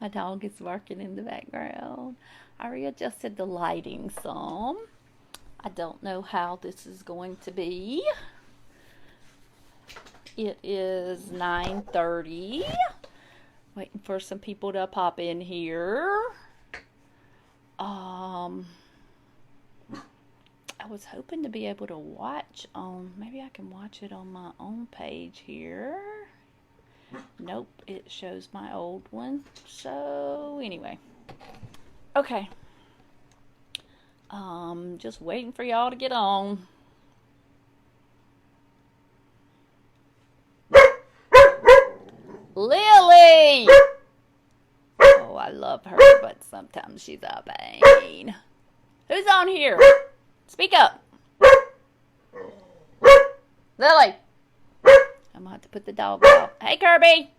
My dog is barking in the background. I readjusted the lighting some. I don't know how this is going to be. It is 9:30. Waiting for some people to pop in here. I was hoping to be able to watch on, maybe I can watch it on my own page here. Nope, it shows my old one. So anyway, okay. Just waiting for y'all to get on. Lily! Oh, I love her, but sometimes she's a pain. Who's on here? Speak up. Lily! I'm gonna have to put the dog out. Hey, Kirby!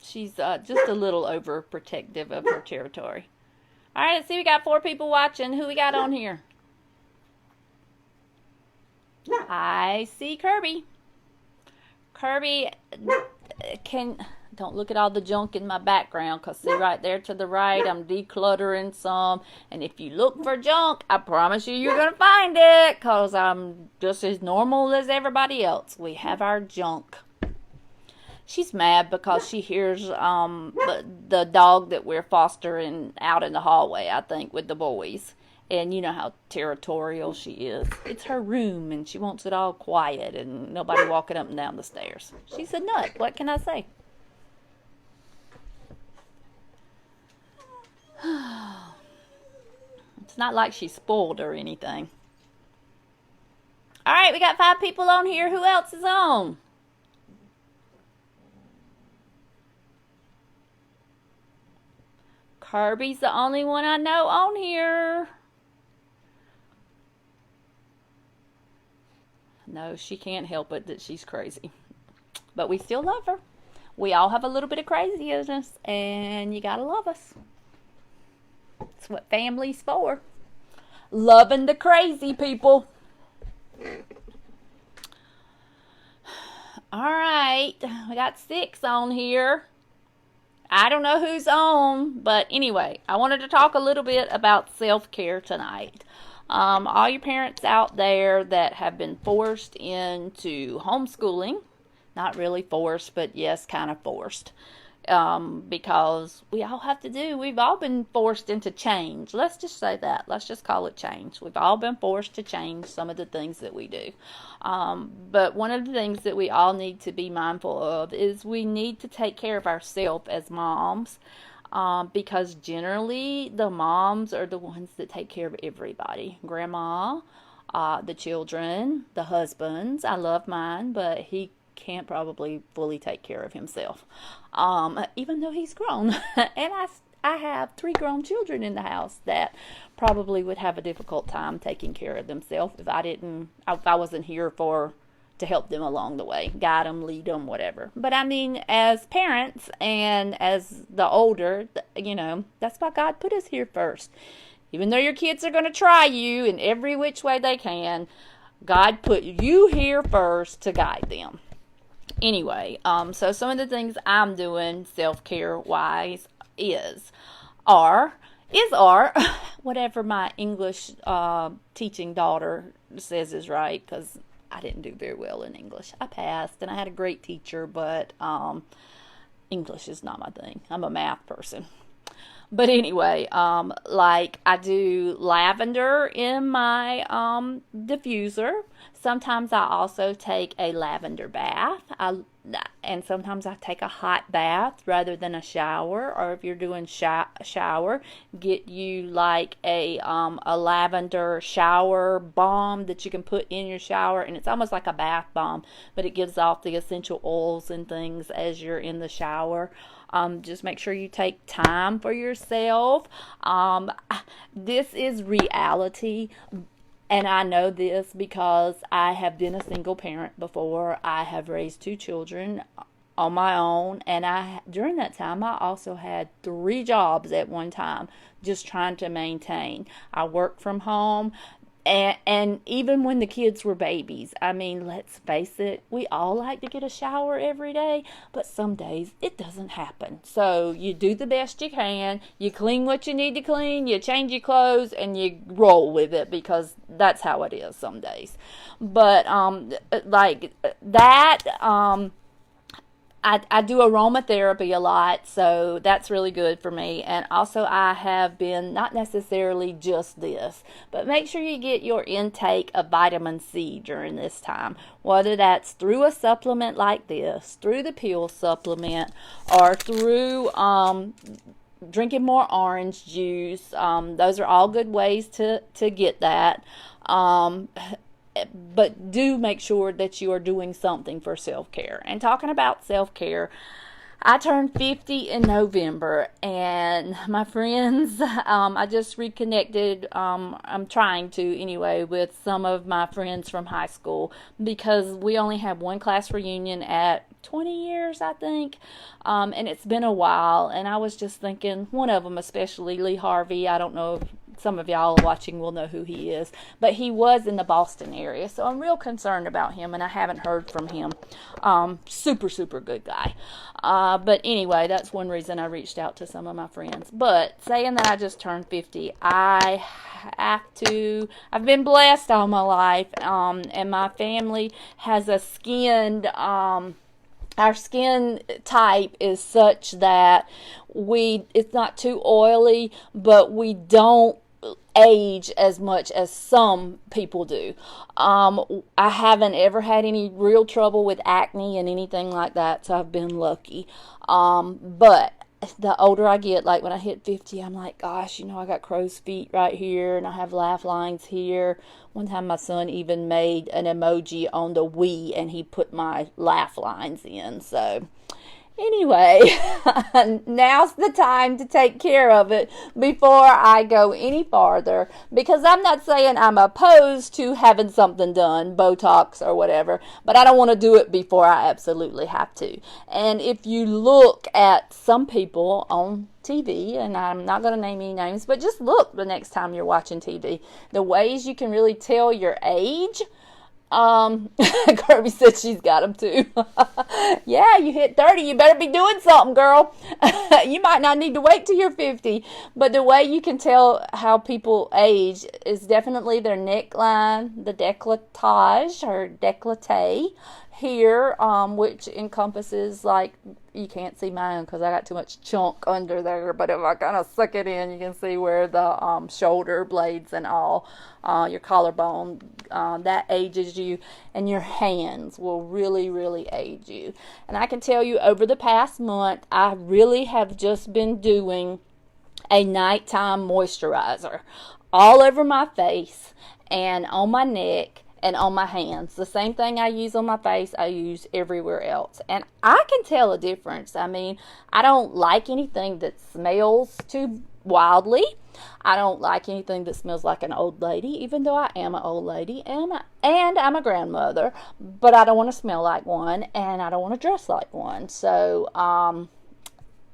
She's just a little overprotective of her territory. Alright, let's see, we got 4 people watching. Who we got on here? I see Kirby. Kirby, don't look at all the junk in my background, because see right there to the right, I'm decluttering some. And if you look for junk, I promise you're going to find it, because I'm just as normal as everybody else. We have our junk. She's mad because she hears the dog that we're fostering out in the hallway, I think, with the boys. And you know how territorial she is. It's her room, and she wants it all quiet and nobody walking up and down the stairs. She's a nut. What can I say? It's not like she's spoiled or anything. All right, we got 5 people on here. Who else is on? Kirby's the only one I know on here. No, she can't help it that she's crazy. But we still love her. We all have a little bit of craziness, and you gotta love us. That's what family's for. Loving the crazy people. Alright, we got 6 on here. I don't know who's on, but anyway, I wanted to talk a little bit about self-care tonight. All your parents out there that have been forced into homeschooling, not really forced, but yes, kind of forced, because we've all been forced into change. Let's just say that. Let's just call it change. We've all been forced to change some of the things that we do. But one of the things that we all need to be mindful of is we need to take care of ourselves as moms, because generally the moms are the ones that take care of everybody. Grandma, the children, the husbands. I love mine, but he can't probably fully take care of himself, even though he's grown. And I have 3 grown children in the house that probably would have a difficult time taking care of themselves if I wasn't here to help them along the way, guide them, lead them, whatever. But I mean, as parents and as the older, that's why God put us here first. Even though your kids are going to try you in every which way they can, God put you here first to guide them. Anyway, so some of the things I'm doing self-care wise are whatever my English teaching daughter says is right, because I didn't do very well in English. I passed and I had a great teacher, but English is not my thing. I'm a math person. But anyway, like I do lavender in my diffuser. Sometimes I also take a lavender bath. And sometimes I take a hot bath rather than a shower. Or if you're doing shower, get you like a lavender shower balm that you can put in your shower, and it's almost like a bath bomb, but it gives off the essential oils and things as you're in the shower. Just make sure you take time for yourself. This is reality. And I know this because I have been a single parent before. I have raised 2 children on my own. And during that time, I also had 3 jobs at one time, just trying to maintain. I worked from home. And even when the kids were babies, I mean, let's face it, we all like to get a shower every day, but some days it doesn't happen. So you do the best you can, you clean what you need to clean, you change your clothes, and you roll with it, because that's how it is some days. But like that, I do aromatherapy a lot, so that's really good for me. And also I have been, not necessarily just this, but make sure you get your intake of vitamin C during this time, whether that's through a supplement like this, through the pill supplement, or through drinking more orange juice. Those are all good ways to get that. But do make sure that you are doing something for self-care. And talking about self-care, I turned 50 in November, and my friends, I just reconnected, I'm trying to anyway, with some of my friends from high school, because we only have one class reunion at 20 years, I think, and it's been a while. And I was just thinking, one of them especially, Lee Harvey, I don't know if some of y'all watching will know who he is, but he was in the Boston area, so I'm real concerned about him, and I haven't heard from him. Super good guy. But anyway, that's one reason I reached out to some of my friends. But saying that I just turned 50, I've been blessed all my life, and my family has a our skin type is such that it's not too oily, but we don't age as much as some people do. I haven't ever had any real trouble with acne and anything like that, so I've been lucky. But the older I get, like when I hit 50, I'm like, gosh, I got crow's feet right here, and I have laugh lines here. One time my son even made an emoji on the Wii, and he put my laugh lines in. So anyway, now's the time to take care of it before I go any farther, because I'm not saying I'm opposed to having something done, Botox or whatever, but I don't want to do it before I absolutely have to. And if you look at some people on TV, and I'm not going to name any names, but just look the next time you're watching TV, the ways you can really tell your age. Kirby said she's got them too. Yeah, you hit 30, you better be doing something, girl. You might not need to wait till you're 50, but the way you can tell how people age is definitely their neckline, the décolletage or décolleté here, which encompasses, like, you can't see mine because I got too much chunk under there, but if I kind of suck it in, you can see where the shoulder blades and all, your collarbone, that ages you, and your hands will really, really age you. And I can tell you, over the past month, I really have just been doing a nighttime moisturizer all over my face and on my neck and on my hands. The same thing I use on my face, I use everywhere else. And I can tell a difference. I mean, I don't like anything that smells too wildly. I don't like anything that smells like an old lady, even though I am an old lady and I'm a grandmother. But I don't want to smell like one, and I don't want to dress like one. So,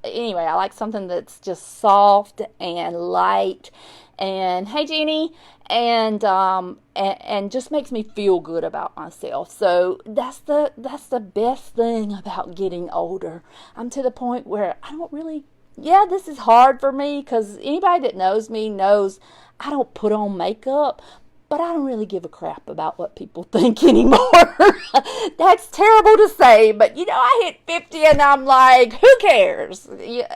anyway, I like something that's just soft and light. And hey, Jeannie, and just makes me feel good about myself. So that's the best thing about getting older. I'm to the point where I don't really. Yeah, this is hard for me, because anybody that knows me knows I don't put on makeup, but I don't really give a crap about what people think anymore. That's terrible to say, but I hit 50 and I'm like, who cares?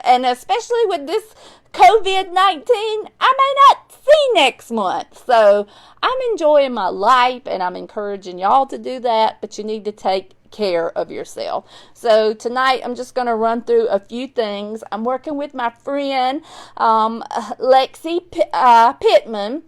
And especially with this COVID-19, I may not see next month. So I'm enjoying my life, and I'm encouraging y'all to do that, but you need to take care of yourself. So tonight I'm just going to run through a few things. I'm working with my friend Lexi Pittman,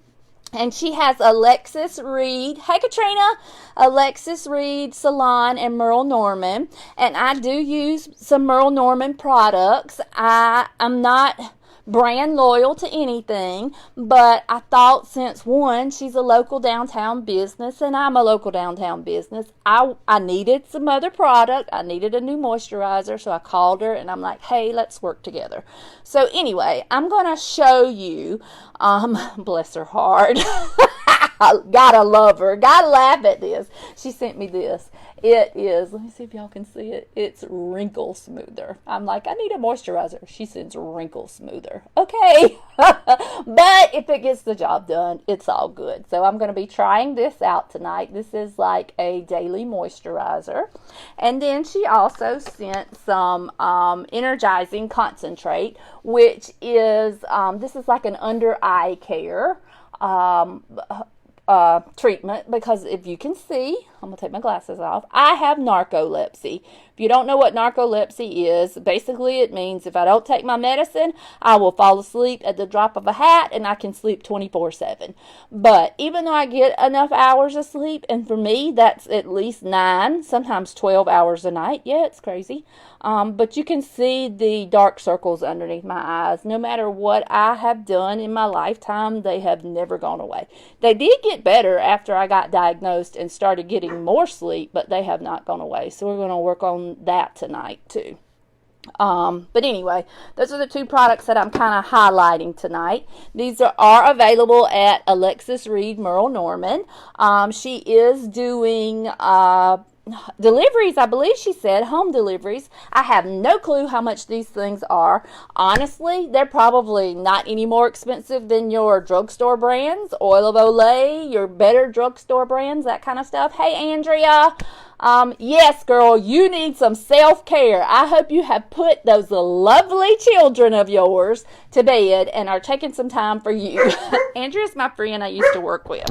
and she has Alexis, Reid, hey Katrina, Alexis, Reid, Salon, and Merle Norman. And I do use some Merle Norman products. I'm not brand loyal to anything, but I thought, since one, she's a local downtown business and I'm a local downtown business, I needed some other product. I needed a new moisturizer, so I called her and I'm like, hey, let's work together. So anyway, I'm going to show you, bless her heart, Gotta love her. Gotta laugh at this. She sent me this. It is, let me see if y'all can see it. It's wrinkle smoother. I'm like, I need a moisturizer. She sends wrinkle smoother. Okay. But if it gets the job done, it's all good. So I'm going to be trying this out tonight. This is like a daily moisturizer. And then she also sent some energizing concentrate, which is, this is like an under eye care treatment, because if you can see, I'm going to take my glasses off, I have narcolepsy. If you don't know what narcolepsy is, basically it means if I don't take my medicine, I will fall asleep at the drop of a hat, and I can sleep 24/7. But even though I get enough hours of sleep, and for me that's at least 9, sometimes 12 hours a night, yeah, it's crazy, but you can see the dark circles underneath my eyes. No matter what I have done in my lifetime, they have never gone away. They did get better after I got diagnosed and started getting more sleep, but they have not gone away. So we're going to work on that tonight too. But anyway, those are the 2 products that I'm kind of highlighting tonight. These are available at Alexis, Reid, Merle, Norman. She is doing deliveries, I believe she said, home deliveries. I have no clue how much these things are. Honestly, they're probably not any more expensive than your drugstore brands, Oil of Olay, your better drugstore brands, that kind of stuff. Hey, Andrea. Yes, girl, you need some self-care. I hope you have put those lovely children of yours to bed and are taking some time for you. Andrea's my friend I used to work with.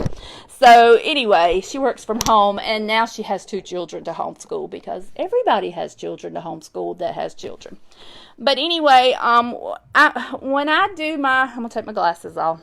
So anyway, she works from home, and now she has 2 children to homeschool, because everybody has children to homeschool that has children. But anyway, when I do my, I'm going to take my glasses off.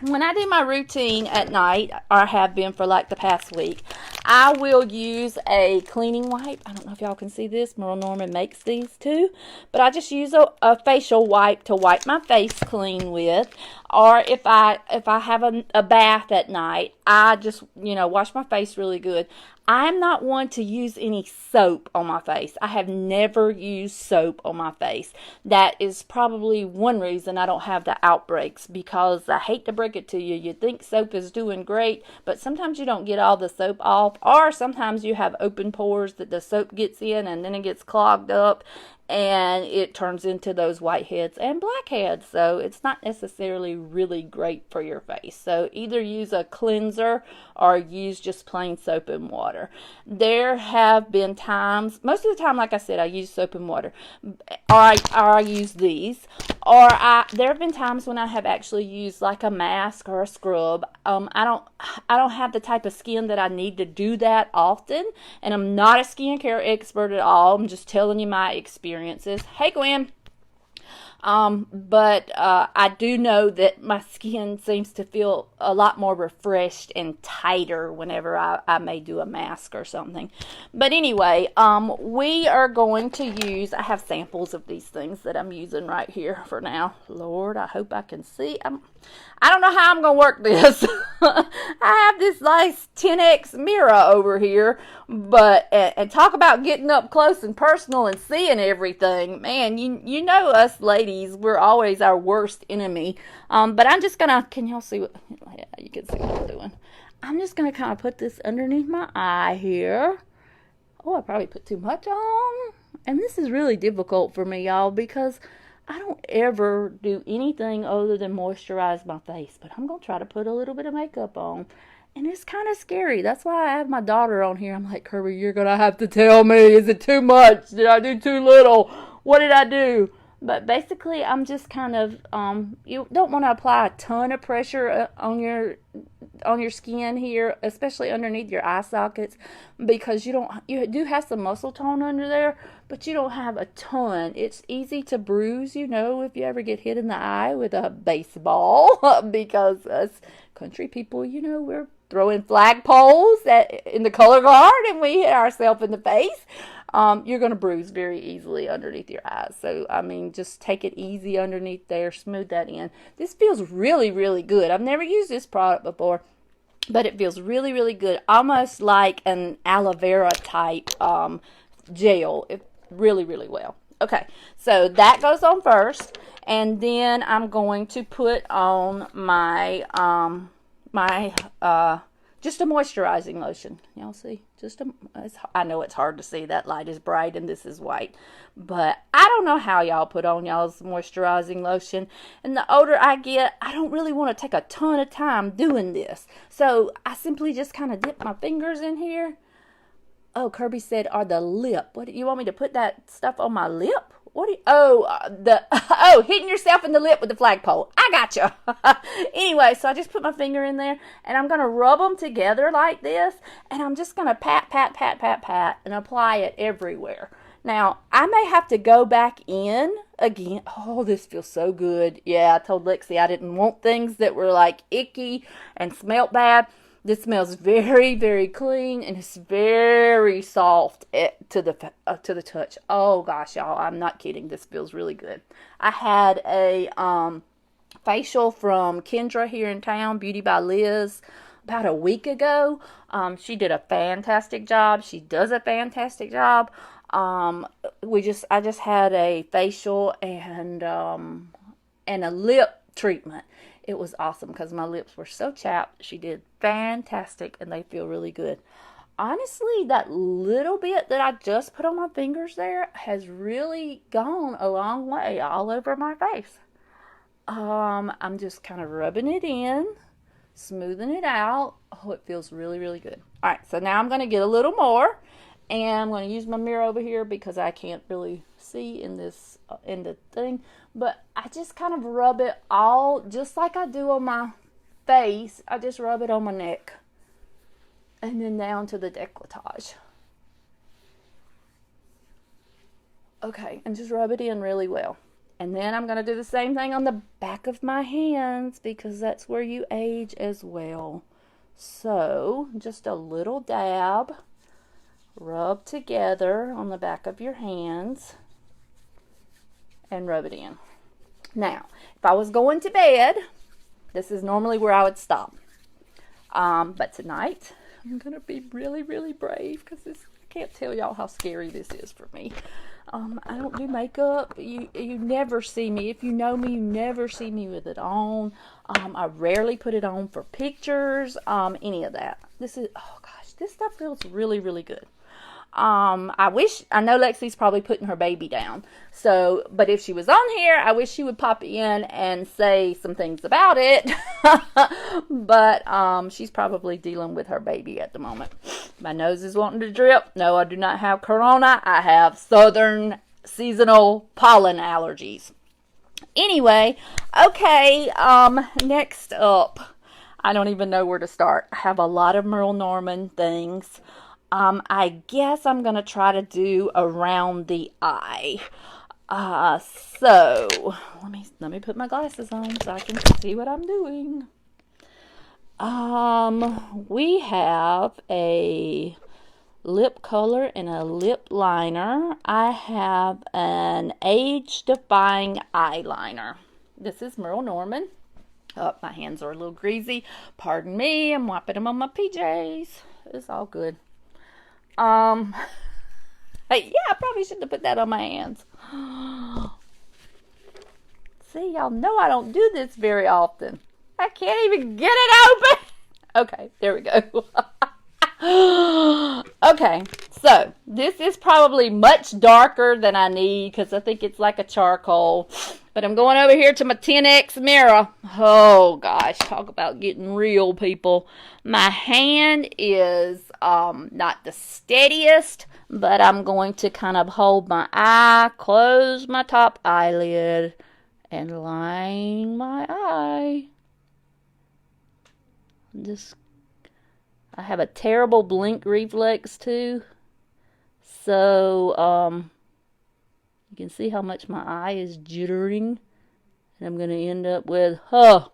When I do my routine at night, or have been for like the past week, I will use a cleaning wipe. I don't know if y'all can see this. Merle Norman makes these too. But I just use a facial wipe to wipe my face clean with. Or if I have a bath at night, I just, wash my face really good. I'm not one to use any soap on my face. I have never used soap on my face. That is probably one reason I don't have the outbreaks, because I hate to break it to you. You think soap is doing great, but sometimes you don't get all the soap off, or sometimes you have open pores that the soap gets in and then it gets clogged up, and it turns into those whiteheads and blackheads. So it's not necessarily really great for your face. So either use a cleanser or use just plain soap and water. There have been times, most of the time, like I said, I use soap and water, or I use these, or there have been times when I have actually used like a mask or a scrub. I don't have the type of skin that I need to do that often, and I'm not a skincare expert at all. I'm just telling you my experiences. Hey, Gwen. But I do know that my skin seems to feel a lot more refreshed and tighter whenever I may do a mask or something. But anyway, we are going to use, I have samples of these things that I'm using right here for now. Lord, I hope I can see. I don't know how I'm going to work this. I have this nice 10x mirror over here, but, and talk about getting up close and personal and seeing everything. Man, you know us ladies, we're always our worst enemy. But I'm just going to, can y'all see what, yeah, you can see what I'm doing. I'm just going to kind of put this underneath my eye here. Oh, I probably put too much on. And this is really difficult for me, y'all, because I don't ever do anything other than moisturize my face. But I'm going to try to put a little bit of makeup on. And it's kind of scary. That's why I have my daughter on here. I'm like, Kirby, you're going to have to tell me. Is it too much? Did I do too little? What did I do? But basically, I'm just kind of, you don't want to apply a ton of pressure on your skin here, especially underneath your eye sockets, because you do have some muscle tone under there, but you don't have a ton. It's easy to bruise, if you ever get hit in the eye with a baseball, because us country people, we're throwing flagpoles in the color guard and we hit ourselves in the face. You're going to bruise very easily underneath your eyes. So, just take it easy underneath there. Smooth that in. This feels really, really good. I've never used this product before, but it feels really, really good. Almost like an aloe vera type gel. Really, really well. Okay, so that goes on first. And then I'm going to put on my my, just a moisturizing lotion. Y'all see? I know it's hard to see. That light is bright and this is white. But I don't know how y'all put on y'all's moisturizing lotion. And the older I get, I don't really want to take a ton of time doing this. So I simply just kind of dip my fingers in here. Oh, Kirby said, "Are the lip? What do you want me to put that stuff on my lip? What do you, hitting yourself in the lip with the flagpole. I gotcha." Anyway, so I just put my finger in there and I'm going to rub them together like this. And I'm just going to pat, pat, pat, pat, pat and apply it everywhere. Now, I may have to go back in again. Oh, this feels so good. Yeah, I told Lexi I didn't want things that were like icky and smelt bad. This smells very, very clean, and it's very soft to the touch. Oh gosh, y'all, I'm not kidding. This feels really good. I had a facial from Kendra here in town, Beauty by Liz, about a week ago. She did a fantastic job. She does a fantastic job. I just had a facial and a lip treatment. It was awesome because my lips were so chapped. She did fantastic and they feel really good. Honestly, that little bit that I just put on my fingers there has really gone a long way all over my face. I'm just kind of rubbing it in, smoothing it out. Oh, it feels really, really good. All right, so now I'm going to get a little more. And I'm going to use my mirror over here because I can't really see in the thing. But I just kind of rub it all just like I do on my face. I just rub it on my neck. And then down to the décolletage. Okay, and just rub it in really well. And then I'm going to do the same thing on the back of my hands because that's where you age as well. So, just a little dab. Rub together on the back of your hands and rub it in. Now, if I was going to bed, this is normally where I would stop. But tonight, I'm going to be really, really brave because I can't tell y'all how scary this is for me. I don't do makeup. You never see me. If you know me, you never see me with it on. I rarely put it on for pictures, any of that. Oh gosh, this stuff feels really, really good. I know Lexi's probably putting her baby down. So, but if she was on here, I wish she would pop in and say some things about it. But, she's probably dealing with her baby at the moment. My nose is wanting to drip. No, I do not have corona. I have southern seasonal pollen allergies. Anyway, okay, next up, I don't even know where to start. I have a lot of Merle Norman things. I guess I'm going to try to do around the eye. So let me put my glasses on so I can see what I'm doing. We have a lip color and a lip liner. I have an age-defying eyeliner. This is Merle Norman. Oh, my hands are a little greasy. Pardon me, I'm wiping them on my PJs. It's all good. Hey, yeah, I probably shouldn't have put that on my hands. See, y'all know I don't do this very often. I can't even get it open. Okay, there we go. Okay, so this is probably much darker than I need because I think it's like a charcoal. But I'm going over here to my 10X mirror. Oh gosh, talk about getting real, people. My hand is not the steadiest, but I'm going to kind of hold my eye, close my top eyelid, and line my eye. I have a terrible blink reflex too. So, you can see how much my eye is jittering. And I'm going to end up with, a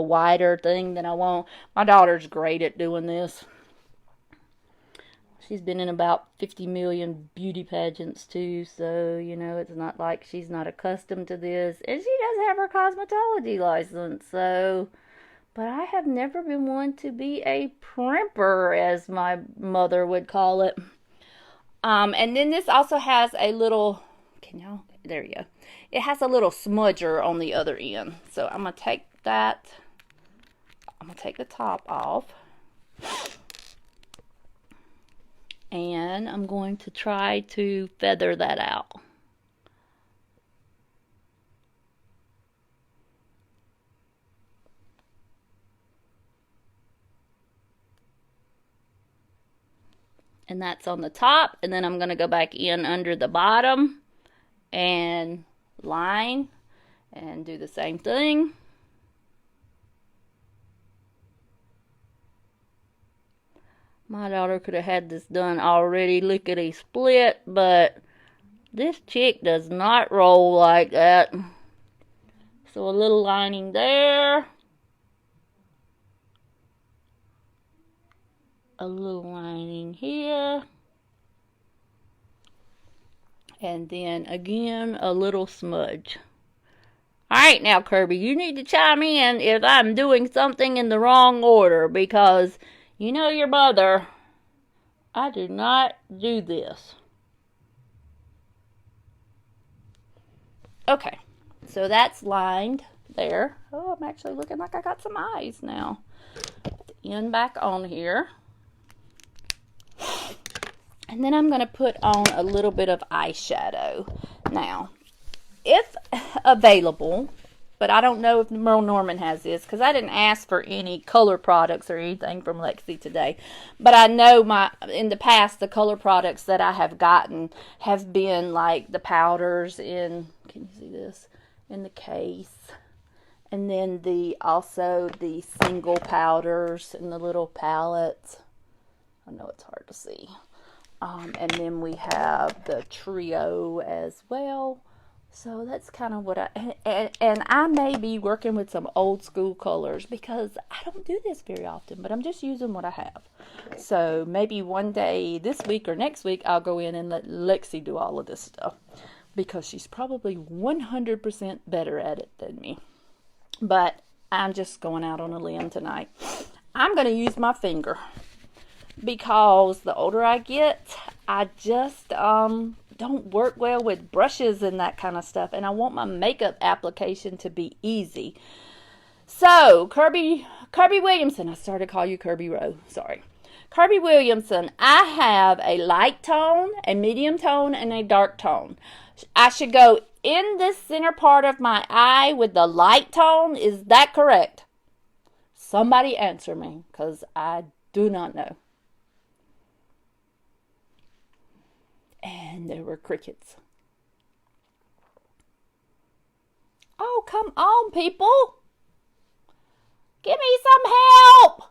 wider thing than I want. My daughter's great at doing this. She's been in about 50 million beauty pageants too. So, it's not like she's not accustomed to this. And she does have her cosmetology license. So, but I have never been one to be a primper, as my mother would call it. And then this also has a little, there you go. It has a little smudger on the other end. So I'm going to take that I'm going to take the top off. And I'm going to try to feather that out. And that's on the top. And then I'm going to go back in under the bottom and line and do the same thing. My daughter could have had this done already lickety split, but this chick does not roll like that. So a little lining there. A little lining here. And then again, a little smudge. Alright now, Kirby, you need to chime in if I'm doing something in the wrong order, because you know your mother, I do not do this. Okay, so that's lined there. Oh, I'm actually looking like I got some eyes now. End back on here. And then I'm going to put on a little bit of eyeshadow. Now, if available, but I don't know if Merle Norman has this, because I didn't ask for any color products or anything from Lexi today. But I know in the past, the color products that I have gotten have been like the powders in, can you see this, in the case. And then also the single powders in the little palettes. I know it's hard to see. And then we have the trio as well. So that's kind of what and I may be working with some old school colors because I don't do this very often, but I'm just using what I have. So maybe one day this week or next week, I'll go in and let Lexi do all of this stuff because she's probably 100% better at it than me. But I'm just going out on a limb tonight. I'm going to use my finger because the older I get, I just don't work well with brushes and that kind of stuff, and I want my makeup application to be easy. So Kirby Williamson, I started to call you Kirby Rowe, sorry. Kirby Williamson, I have a light tone, a medium tone, and a dark tone. I should go in this center part of my eye with the light tone. Is that correct? Somebody answer me, because I do not know. And there were crickets. Oh, come on, people. Give me some help.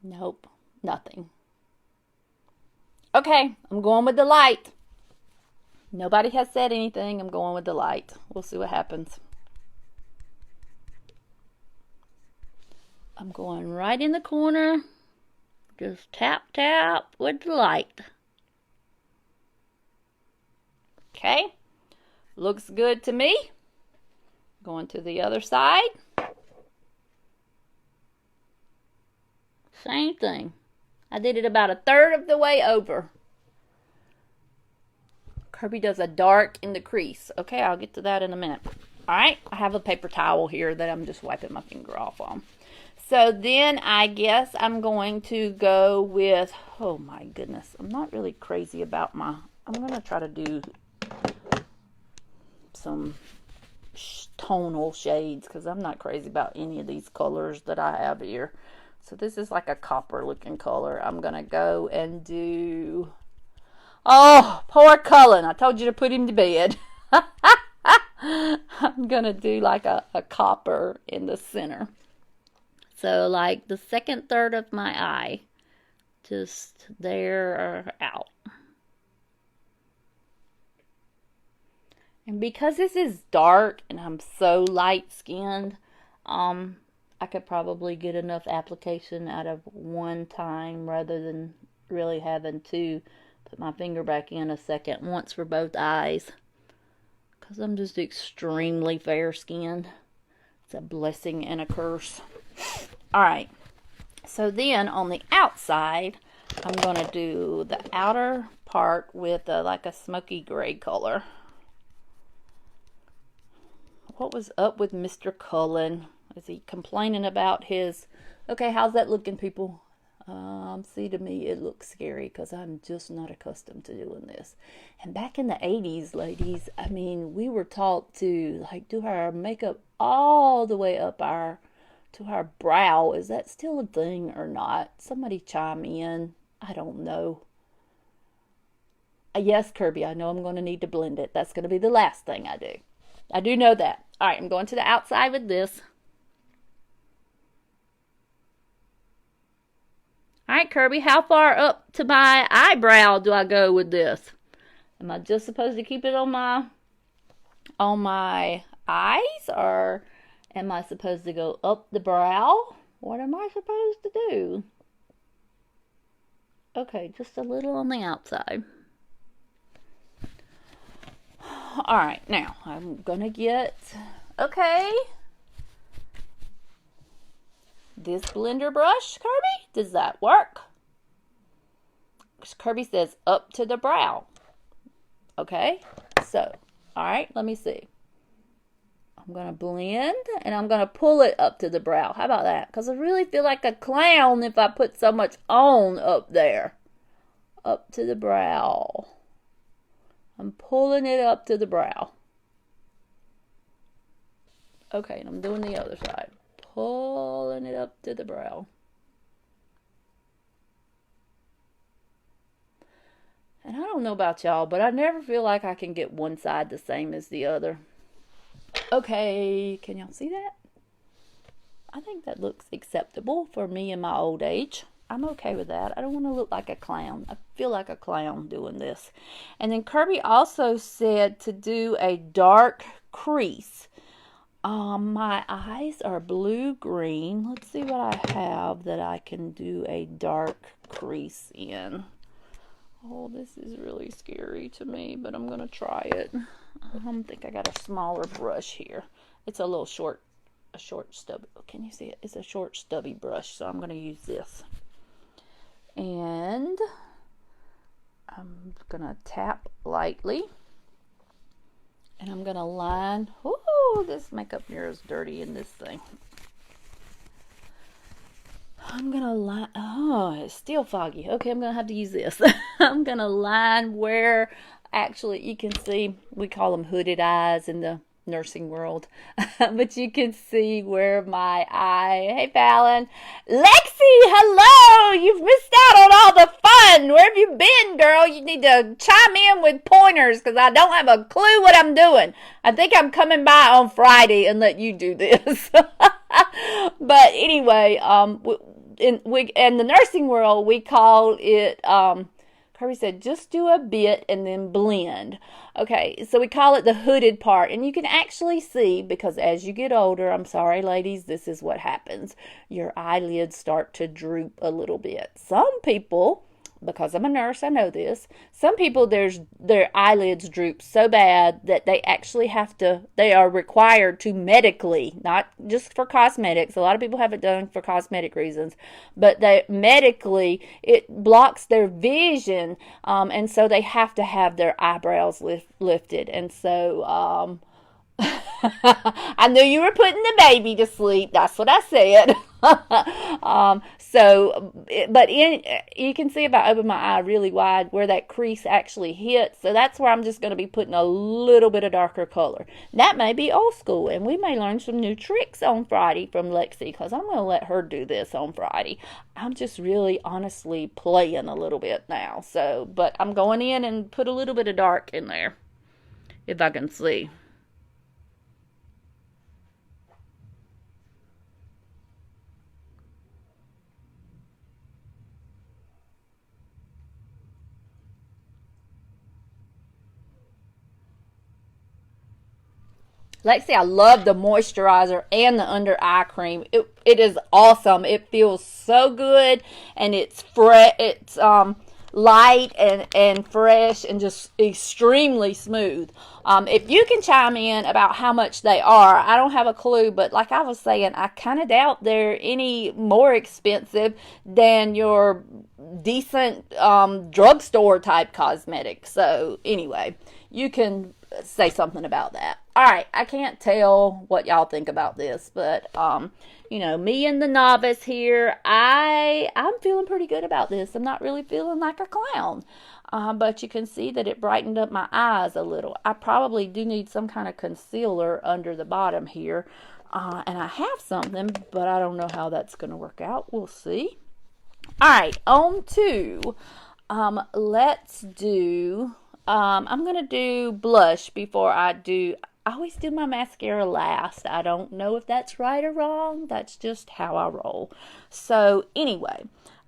Nope, nothing. Okay, I'm going with the light. Nobody has said anything. I'm going with the light. We'll see what happens. I'm going right in the corner. Just tap, tap with the light. Okay. Looks good to me. Going to the other side. Same thing. I did it about a third of the way over. Kirby does a dark in the crease. Okay, I'll get to that in a minute. Alright, I have a paper towel here that I'm just wiping my finger off on. So then I guess I'm going to go with, oh my goodness, I'm not really crazy about I'm going to try to do some tonal shades because I'm not crazy about any of these colors that I have here. So this is like a copper looking color. I'm going to go and do, oh, poor Cullen. I told you to put him to bed. I'm going to do like a copper in the center. So like the second third of my eye, just there or out. And because this is dark and I'm so light skinned, I could probably get enough application out of one time rather than really having to put my finger back in a second once for both eyes. Because I'm just extremely fair skinned. It's a blessing and a curse. Alright, so then on the outside, I'm going to do the outer part with like a smoky gray color. what was up with Mr. Cullen? Is he complaining about his... Okay, how's that looking, people? See, to me, it looks scary because I'm just not accustomed to doing this. And back in the 80s, ladies, I mean, we were taught to, like, do our makeup all the way up to our brow. Is that still a thing or not? Somebody chime in. I don't know. Yes, Kirby, I know I'm going to need to blend it. That's going to be the last thing I do. I do know that. All right, I'm going to the outside with this. All right, Kirby, how far up to my eyebrow do I go with this? Am I just supposed to keep it on my eyes, or am I supposed to go up the brow? What am I supposed to do? Okay, just a little on the outside. All right, now I'm gonna get, okay, this blender brush, Kirby. Does that work? Kirby says up to the brow. Okay, so, all right, let me see. I'm gonna blend and I'm gonna pull it up to the brow. How about that? Because I really feel like a clown if I put so much on up there. Up to the brow. I'm pulling it up to the brow. Okay, and I'm doing the other side. Pulling it up to the brow. And I don't know about y'all, but I never feel like I can get one side the same as the other. Okay, can y'all see that? I think that looks acceptable for me in my old age. I'm okay with that. I don't want to look like a clown. I feel like a clown doing this. And then Kirby also said to do a dark crease. My eyes are blue-green. Let's see what I have that I can do a dark crease in. Oh, this is really scary to me, but I'm going to try it. I think I got a smaller brush here. It's a little short, stubby. Can you see it? It's a short, stubby brush, so I'm going to use this. And I'm going to tap lightly. And I'm going to line. Ooh, this makeup mirror is dirty in this thing. I'm going to line. Oh, it's still foggy. Okay, I'm going to have to use this. I'm going to line where, actually, you can see, we call them hooded eyes in the nursing world. But you can see where my eye. Hey, Fallon. Lexi, hello. You've missed out on all the fun. Where have you been, girl? You need to chime in with pointers because I don't have a clue what I'm doing. I think I'm coming by on Friday and let you do this. But anyway, in the nursing world, we call it, Kirby said, just do a bit and then blend. Okay, so we call it the hooded part. And you can actually see, because as you get older, I'm sorry, ladies, this is what happens. Your eyelids start to droop a little bit. Some people, because I'm a nurse, I know this. Some people, their eyelids droop so bad that they actually they are required to medically, not just for cosmetics. A lot of people have it done for cosmetic reasons, but medically, it blocks their vision, and so they have to have their eyebrows lifted. And so, I knew you were putting the baby to sleep. That's what I said. You can see if I open my eye really wide where that crease actually hits. So that's where I'm just going to be putting a little bit of darker color. That may be old school, and we may learn some new tricks on Friday from Lexi, because I'm going to let her do this on Friday. I'm just really honestly playing a little bit now. So, but I'm going in and put a little bit of dark in there, if I can see. Lexi, I love the moisturizer and the under eye cream. It is awesome. It feels so good, and it's fresh. It's light and fresh and just extremely smooth. If you can chime in about how much they are, I don't have a clue, but like I was saying, I kind of doubt they're any more expensive than your decent drugstore type cosmetics. So anyway, you can say something about that. All right, I can't tell what y'all think about this, but you know, me and the novice here, I'm feeling pretty good about this. I'm not really feeling like a clown. But you can see that it brightened up my eyes a little. I probably do need some kind of concealer under the bottom here. And I have something, but I don't know how that's going to work out. We'll see. All right, on to, let's do, I'm going to do blush before I always do my mascara last. I don't know if that's right or wrong. That's just how I roll. So anyway,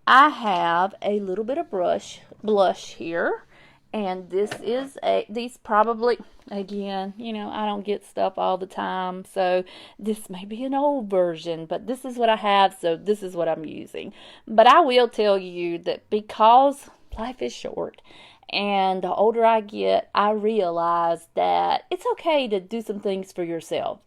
I have a little bit of blush here, and these probably, again, you know, I don't get stuff all the time, so this may be an old version, but this is what I have, so this is what I'm using. But I will tell you that because life is short, and the older I get, I realize that it's okay to do some things for yourself.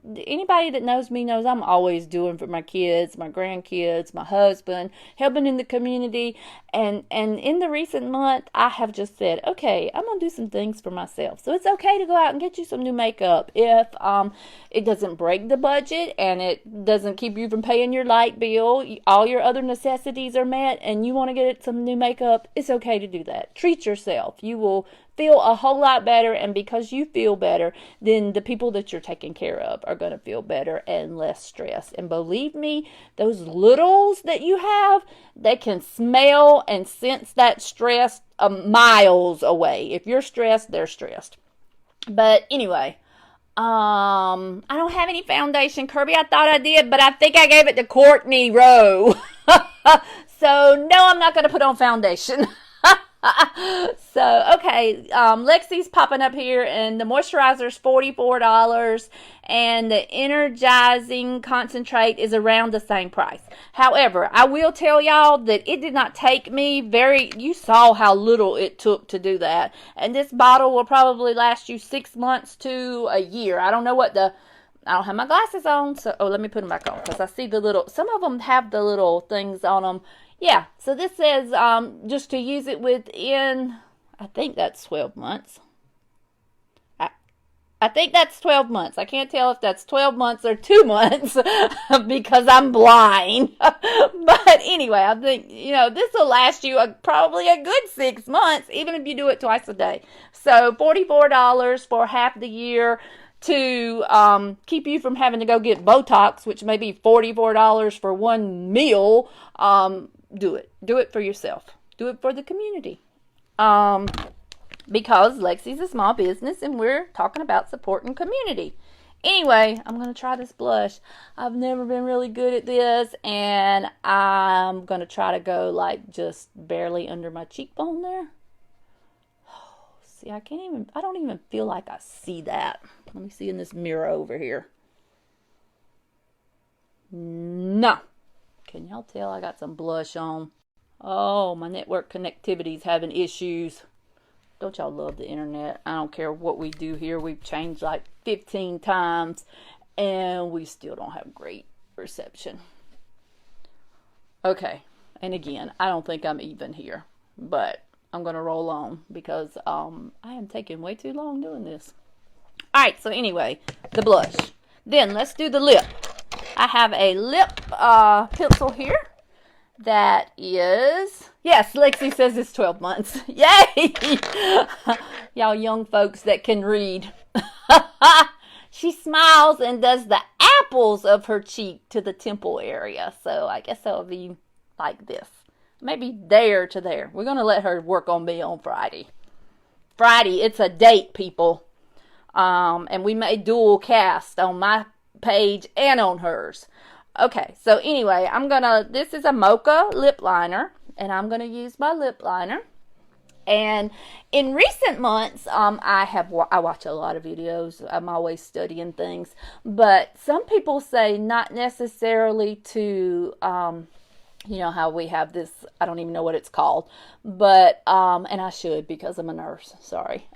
Anybody that knows me knows I'm always doing for my kids, my grandkids, my husband, helping in the community. And in the recent month, I have just said, okay, I'm going to do some things for myself. So it's okay to go out and get you some new makeup. If it doesn't break the budget and it doesn't keep you from paying your light bill, all your other necessities are met, and you want to get some new makeup, it's okay to do that. Treat yourself. You will feel a whole lot better, and because you feel better, then the people that you're taking care of are going to feel better and less stressed. And believe me, those littles that you have, they can smell and sense that stress miles away. If you're stressed, they're stressed. But anyway, I don't have any foundation, Kirby. I thought I did, but I think I gave it to Courtney Rowe. So no, I'm not going to put on foundation. So, okay, Lexi's popping up here, and the moisturizer's $44, and the energizing concentrate is around the same price. However, I will tell y'all that it did not take me you saw how little it took to do that, and this bottle will probably last you 6 months to a year. I don't have my glasses on, so, let me put them back on, because I see some of them have the little things on them. Yeah, so this says just to use it within, I think that's 12 months. I think that's 12 months. I can't tell if that's 12 months or 2 months because I'm blind. But anyway, I think, this will last you probably a good 6 months, even if you do it twice a day. So $44 for half the year to keep you from having to go get Botox, which may be $44 for one meal. Do it. Do it for yourself. Do it for the community. Because Lexi's a small business and we're talking about supporting community. Anyway, I'm going to try this blush. I've never been really good at this, and I'm going to try to go like just barely under my cheekbone there. Oh, see, I don't even feel like I see that. Let me see in this mirror over here. No. Can y'all tell I got some blush on? Oh, my network connectivity's having issues. Don't y'all love the internet? I don't care what we do here. We've changed like 15 times, and we still don't have great reception. Okay, and again, I don't think I'm even here, but I'm going to roll on because I am taking way too long doing this. All right, so anyway, the blush. Then let's do the lip. I have a lip pencil here that is, yes, Lexi says it's 12 months. Yay! Y'all young folks that can read. She smiles and does the apples of her cheek to the temple area. So I guess that would be like this. Maybe there to there. We're going to let her work on me on Friday. Friday, it's a date, people. And we may dual cast on my page and on hers. Okay, so anyway, this is a mocha lip liner, and I'm going to use my lip liner. And in recent months, I watch a lot of videos. I'm always studying things, but some people say not necessarily to, how we have this, I don't even know what it's called, but, and I should because I'm a nurse, sorry,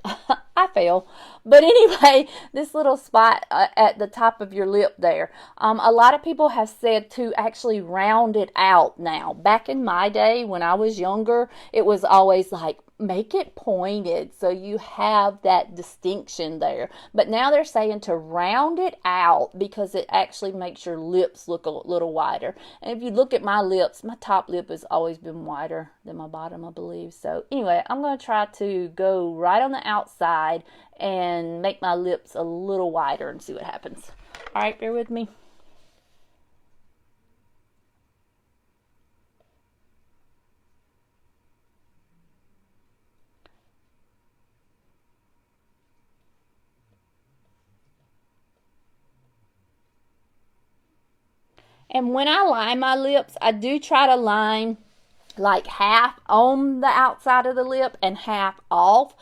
I fail, but anyway, this little spot at the top of your lip there, a lot of people have said to actually round it out now. Back in my day, when I was younger, it was always like make it pointed so you have that distinction there. But now they're saying to round it out because it actually makes your lips look a little wider. And if you look at my lips, my top lip has always been wider than my bottom, I believe. So anyway, I'm going to try to go right on the outside and make my lips a little wider and see what happens. All right, bear with me. And when I line my lips, I do try to line like half on the outside of the lip and half off,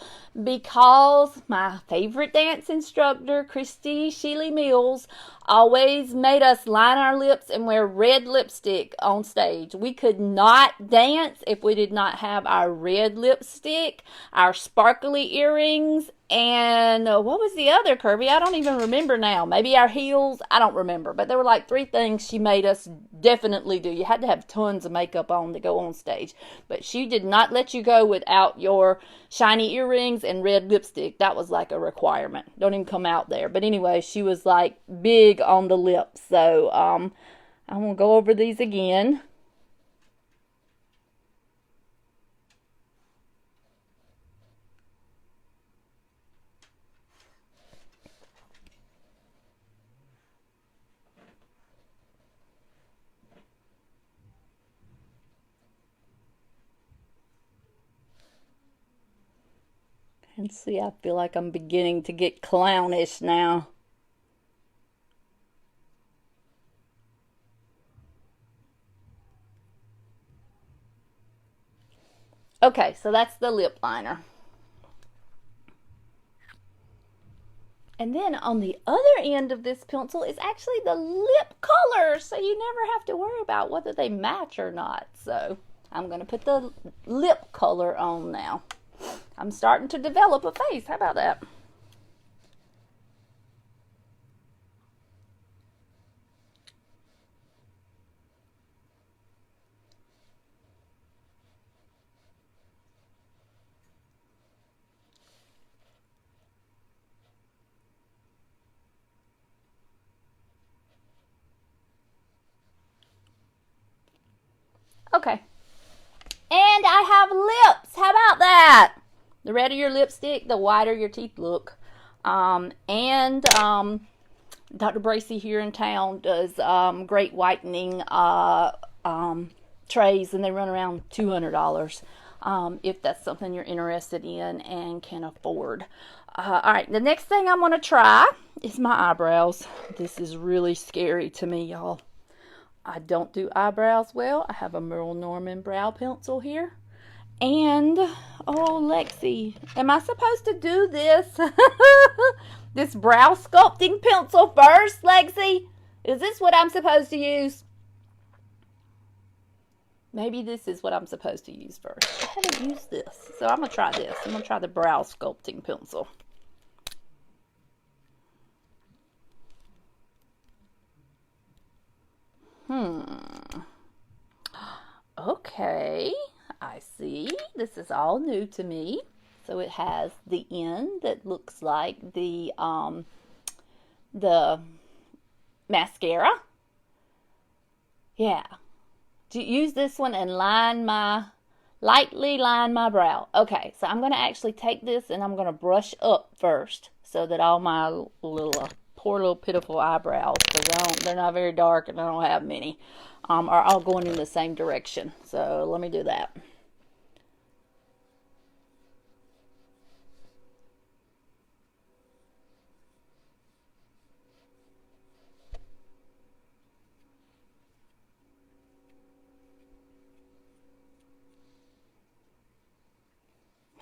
because my favorite dance instructor, Christy Sheely Mills, always made us line our lips and wear red lipstick on stage. We could not dance if we did not have our red lipstick, our sparkly earrings, and what was the other, Kirby? I don't even remember now. Maybe our heels? I don't remember. But there were like 3 things she made us definitely do. You had to have tons of makeup on to go on stage. But she did not let you go without your shiny earrings and red lipstick. That was like a requirement. Don't even come out there. But anyway, she was like big on the lips. So I'm going to go over these again. And see, I feel like I'm beginning to get clownish now. Okay, so that's the lip liner. And then on the other end of this pencil is actually the lip color, so you never have to worry about whether they match or not. So I'm going to put the lip color on now. I'm starting to develop a face. How about that? Okay. And I have lips. How about that? The redder your lipstick, the whiter your teeth look. And Dr. Bracy here in town does great whitening trays, and they run around $200 if that's something you're interested in and can afford. All right, the next thing I'm going to try is my eyebrows. This is really scary to me, y'all. I don't do eyebrows well. I have a Merle Norman brow pencil here. And, oh, Lexi, am I supposed to do this? This brow sculpting pencil first, Lexi? Is this what I'm supposed to use? Maybe this is what I'm supposed to use first. I haven't used this, so I'm going to try this. I'm going to try the brow sculpting pencil. Okay, I see. This is all new to me. So it has the end that looks like the mascara. Yeah. Use this one and lightly line my brow. Okay, so I'm going to actually take this and I'm going to brush up first so that all my little poor little pitiful eyebrows, because they're not very dark and I don't have many, are all going in the same direction. So let me do that.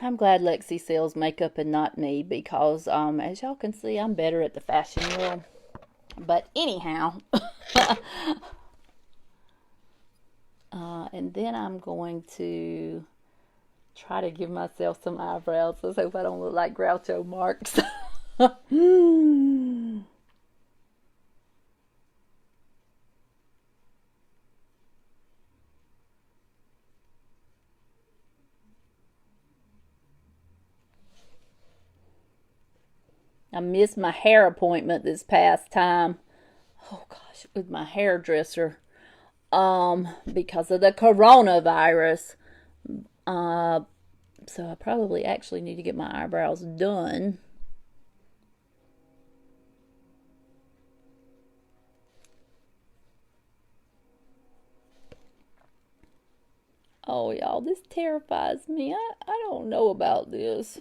I'm glad Lexi sells makeup and not me, because as y'all can see, I'm better at the fashion world. But anyhow, and then I'm going to try to give myself some eyebrows. Let's hope I don't look like Groucho Marx. I missed my hair appointment this past time. Oh gosh, with my hairdresser. Because of the coronavirus. So I probably actually need to get my eyebrows done. Oh, y'all, this terrifies me. I don't know about this.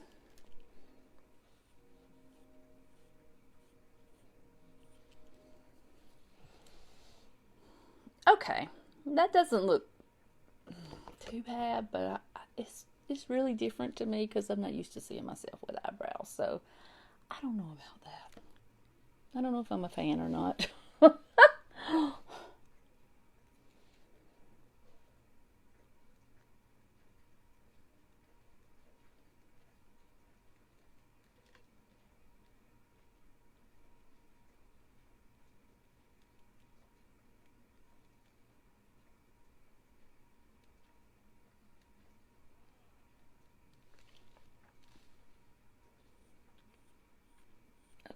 Okay, that doesn't look too bad, but it's really different to me because I'm not used to seeing myself with eyebrows. So I don't know about that. I don't know if I'm a fan or not.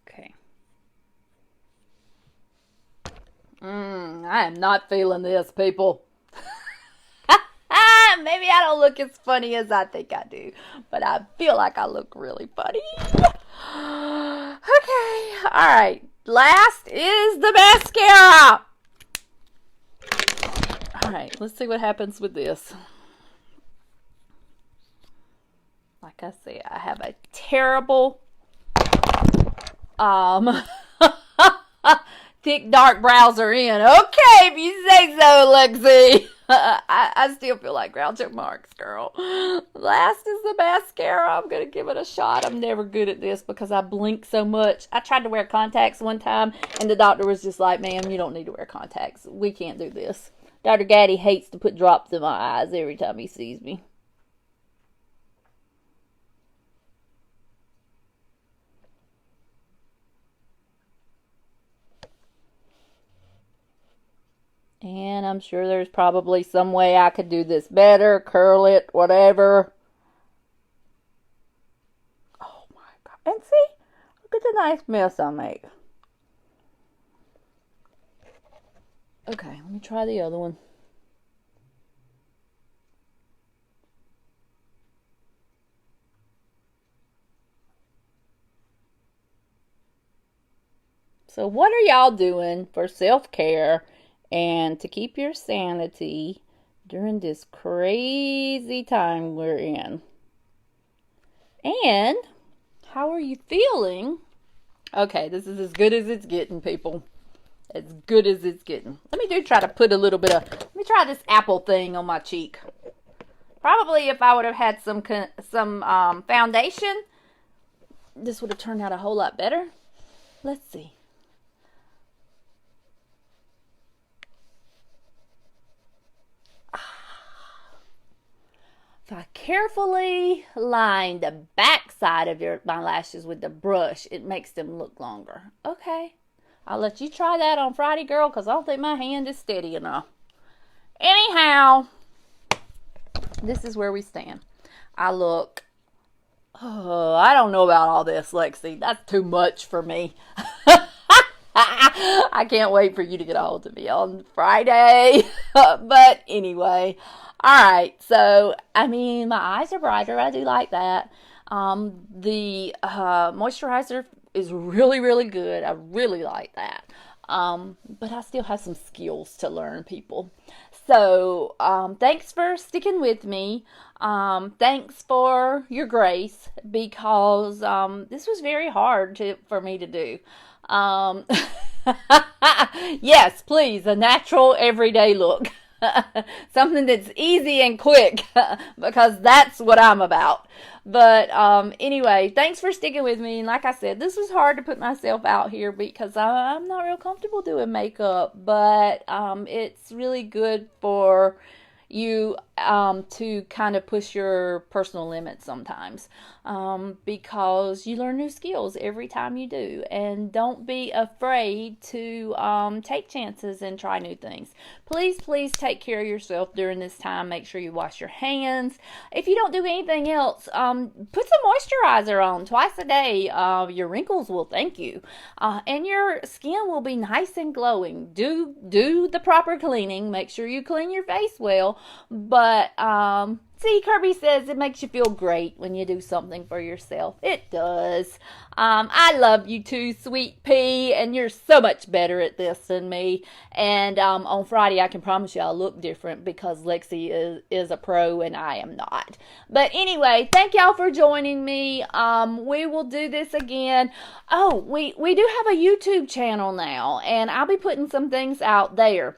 Okay. I am not feeling this, people. Maybe I don't look as funny as I think I do, but I feel like I look really funny. Okay, alright. Last is the mascara. Alright, let's see what happens with this. Like I said, I have a terrible thick dark brows are in. Okay, if you say so, Alexis. I still feel like Groucho Marx, girl. Last is the mascara. I'm going to give it a shot. I'm never good at this because I blink so much. I tried to wear contacts one time, and the doctor was just like, ma'am, you don't need to wear contacts. We can't do this. Dr. Gaddy hates to put drops in my eyes every time he sees me. And I'm sure there's probably some way I could do this better, curl it, whatever. Oh my God. And see, look at the nice mess I make. Okay, let me try the other one. So what are y'all doing for self-care and to keep your sanity during this crazy time we're in? And how are you feeling? Okay, this is as good as it's getting, people. As good as it's getting. Let me try to put a little bit of, let me try this apple thing on my cheek. Probably if I would have had some foundation, this would have turned out a whole lot better. Let's see. If I carefully line the back side of my lashes with the brush, it makes them look longer. Okay. I'll let you try that on Friday, girl, because I don't think my hand is steady enough. Anyhow, this is where we stand. I look, I don't know about all this, Lexi. That's too much for me. I can't wait for you to get a hold of me on Friday. But anyway, all right. So, I mean, my eyes are brighter. I do like that. The moisturizer is really, really good. I really like that. But I still have some skills to learn, people. So, thanks for sticking with me. Thanks for your grace because this was very hard for me to do. Yes, please, a natural everyday look. Something that's easy and quick because that's what I'm about. But anyway, thanks for sticking with me. And like I said, this was hard to put myself out here because I'm not real comfortable doing makeup, but it's really good for you to kind of push your personal limits sometimes, because you learn new skills every time you do. And don't be afraid to take chances and try new things. Please, please take care of yourself during this time. Make sure you wash your hands. If you don't do anything else, put some moisturizer on twice a day. Your wrinkles will thank you, and your skin will be nice and glowing. Do the proper cleaning. Make sure you clean your face well. But see, Kirby says it makes you feel great when you do something for yourself. It does. I love you too, sweet pea, and you're so much better at this than me. And on Friday, I can promise you I'll look different because Lexi is a pro and I am not. But anyway, thank y'all for joining me. We will do this again. Oh, we do have a YouTube channel now, and I'll be putting some things out there.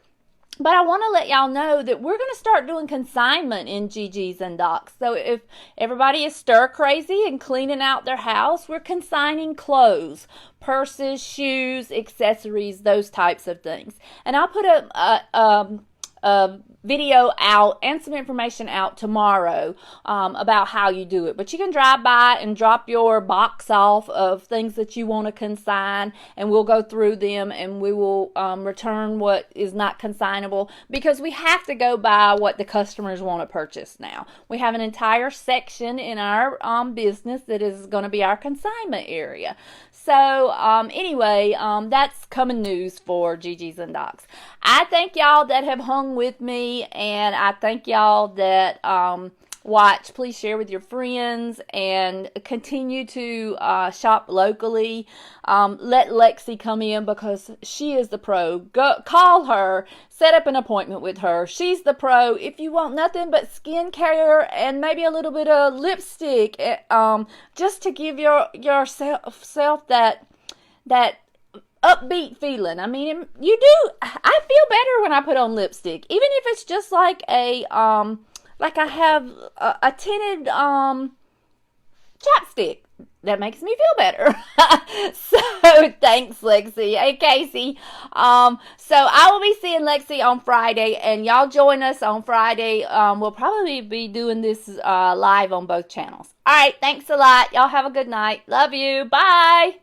But I want to let y'all know that we're going to start doing consignment in Gigi's and Doc's. So if everybody is stir crazy and cleaning out their house, we're consigning clothes, purses, shoes, accessories, those types of things. And I'll put a video out and some information out tomorrow about how you do it. But you can drive by and drop your box off of things that you want to consign, and we'll go through them, and we will return what is not consignable, because we have to go by what the customers want to purchase now. We have an entire section in our business that is going to be our consignment area. So anyway, that's coming news for Gigi's and Doc's. I thank y'all that have hung with me, and I thank y'all that watch. Please share with your friends and continue to shop locally. Let Lexi come in because she is the pro. Go call her, set up an appointment with her. She's the pro. If you want nothing but skincare and maybe a little bit of lipstick, just to give yourself that upbeat feeling. I mean, you do. I feel better when I put on lipstick, even if it's just like like I have a tinted chapstick. That makes me feel better. So thanks, Lexi. Hey, Casey. So I will be seeing Lexi on Friday, and y'all join us on Friday. We'll probably be doing this live on both channels. All right, thanks a lot. Y'all have a good night. Love you. Bye.